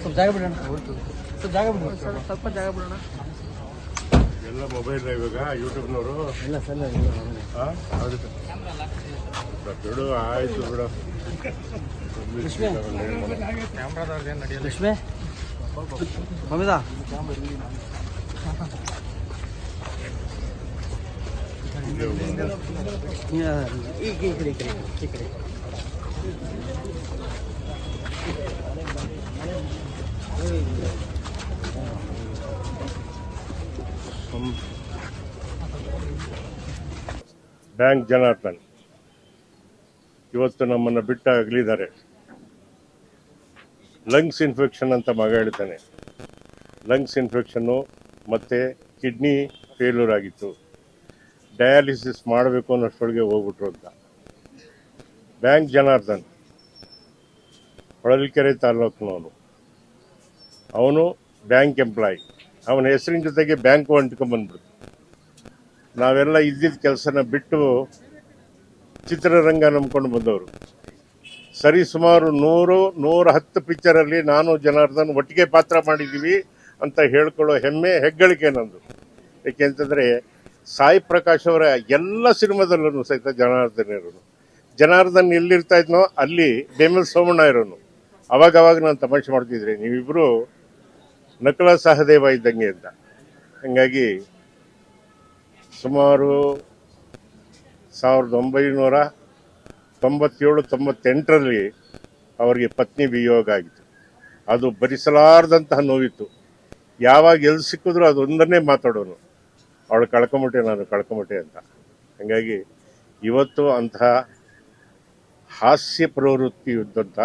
ಸ್ವಲ್ಪ ಜಾಗ ಬಿಡೋಣ, ಸ್ವಲ್ಪ ಜಾಗ ಬಿಡೋಣ, ಸ್ವಲ್ಪ ಜಾಗ ಬಿಡೋಣ. ಎಲ್ಲ ಮೊಬೈಲ್ ಇವಾಗ ಯೂಟ್ಯೂಬ್ನವರು ಇಲ್ಲ ಸರ್, ಹೌದು ಬಿಡು, ಆಯ್ತು ಬಿಡು. ಕ್ಯಾಮ್ರಾದವ್ರದ್ದೇನು ನಡೆಯಲ್ಲ. ಲಕ್ಷ್ಮೇ ಮಮಿದಾ ಈ ಕಡೆ ಬ್ಯಾಂಕ್ ಜನಾರ್ದನ್ ಇವತ್ತು ನಮ್ಮನ್ನು ಬಿಟ್ಟು ಅಗಲಿದ್ದಾರೆ. ಲಂಗ್ಸ್ ಇನ್ಫೆಕ್ಷನ್ ಅಂತ ಮಗ ಹೇಳ್ತಾನೆ. ಲಂಗ್ಸ್ ಇನ್ಫೆಕ್ಷನ್ನು ಮತ್ತು ಕಿಡ್ನಿ ಫೇಲ್ಯೂರ್ ಆಗಿತ್ತು. ಡಯಾಲಿಸಿಸ್ ಮಾಡಬೇಕು ಅನ್ನೋಷ್ಟೊಳಗೆ ಹೋಗ್ಬಿಟ್ರು ಅಂತ. ಬ್ಯಾಂಕ್ ಜನಾರ್ದನ್ ಹೊಳಲ್ಕೆರೆ ತಾಲೂಕಿನವನು. ಅವನು ಬ್ಯಾಂಕ್ ಎಂಪ್ಲಾಯ್. ಅವನ ಹೆಸರಿನ ಜೊತೆಗೆ ಬ್ಯಾಂಕು ಅಂಟ್ಕೊಂಡ್ಬಂದ್ಬಿಡ್ತು. ನಾವೆಲ್ಲ ಇದ್ದಿದ್ದ ಕೆಲಸನ ಬಿಟ್ಟು ಚಿತ್ರರಂಗ ನಂಬ್ಕೊಂಡು ಬಂದವರು. ಸರಿ ಸುಮಾರು 110 ಪಿಕ್ಚರಲ್ಲಿ ನಾನು ಜನಾರ್ದನ್ ಒಟ್ಟಿಗೆ ಪಾತ್ರ ಮಾಡಿದ್ದೀವಿ ಅಂತ ಹೇಳ್ಕೊಳ್ಳೋ ಹೆಗ್ಗಳಿಕೆ ನಂದು. ಏಕೆಂತಂದರೆ ಸಾಯಿ ಪ್ರಕಾಶ್ ಅವರ ಎಲ್ಲ ಸಿನಿಮಾದಲ್ಲೂ ಸಹಿತ ಜನಾರ್ದನ್ ಎಲ್ಲಿರ್ತಾ ಇದ್ನೋ ಅಲ್ಲಿ ಬೇಮಲ್ ಸೋಮಣ್ಣ ಇರೋನು. ಅವಾಗವಾಗ ನಾನು ತಮಾಷೆ ಮಾಡ್ತಿದ್ರಿ, ನೀವಿಬ್ಬರು ನಕಲ ಸಹದೇವ ಇದ್ದಂಗೆ ಅಂತ. ಹಂಗಾಗಿ ಸುಮಾರು 1997-98ರಲ್ಲಿ ಅವರಿಗೆ ಪತ್ನಿ ವಿಯೋಗ ಆಗಿತ್ತು. ಅದು ಭರಿಸಲಾರದಂತಹ ನೋವಿತ್ತು. ಯಾವಾಗ ಎಲ್ಲಿ ಸಿಕ್ಕಿದ್ರು ಅದೊಂದನ್ನೇ ಮಾತಾಡೋನು, ಅವಳು ಕಳ್ಕೊಂಬಿಟ್ಟೆ, ನಾನು ಕಳ್ಕೊಂಬಿಟ್ಟೆ ಅಂತ. ಹಾಗಾಗಿ ಇವತ್ತು ಅಂತಹ ಹಾಸ್ಯ ಪ್ರವೃತ್ತಿ ಇದ್ದಂಥ,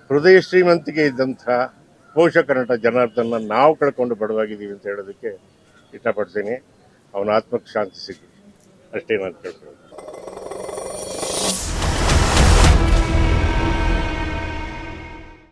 ಹೃದಯ ಶ್ರೀಮಂತಿಕೆ ಇದ್ದಂಥ ಪೋಷಕ ನಟ ಜನಾರ್ದನ್ನ ನಾವು ಕಳ್ಕೊಂಡು ಬಡವಾಗಿದ್ದೀವಿ ಅಂತ ಹೇಳೋದಕ್ಕೆ ಇಷ್ಟಪಡ್ತೀನಿ. ಅವನ ಆತ್ಮಕ್ಕೆ ಶಾಂತಿ ಸಿಗಲಿ ಅಷ್ಟೇ ನಾನು ಕೇಳ್ಕೊಳ್ಳೋದು.